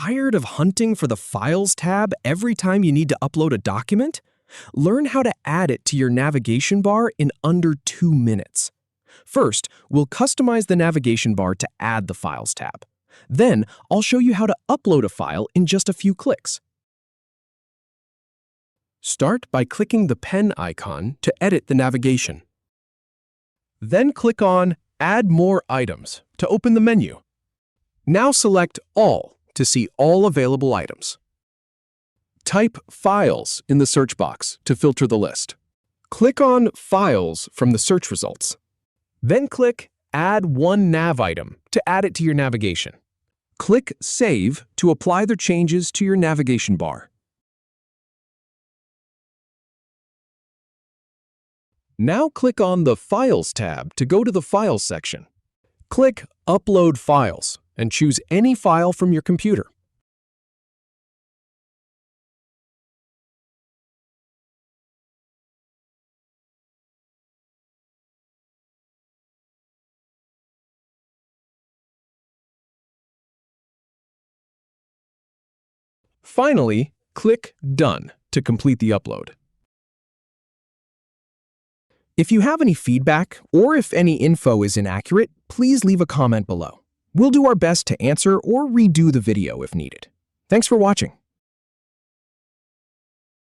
Tired of hunting for the Files tab every time you need to upload a document? Learn how to add it to your navigation bar in under 2 minutes. First, we'll customize the navigation bar to add the Files tab. Then, I'll show you how to upload a file in just a few clicks. Start by clicking the pen icon to edit the navigation. Then click on Add More Items to open the menu. Now select All to see all available items. Type Files in the search box to filter the list. Click on Files from the search results. Then click Add One Nav Item to add it to your navigation. Click Save to apply the changes to your navigation bar. Now click on the Files tab to go to the Files section. Click Upload Files and choose any file from your computer. Finally, click Done to complete the upload. If you have any feedback or if any info is inaccurate, please leave a comment below. We'll do our best to answer or redo the video if needed. Thanks for watching.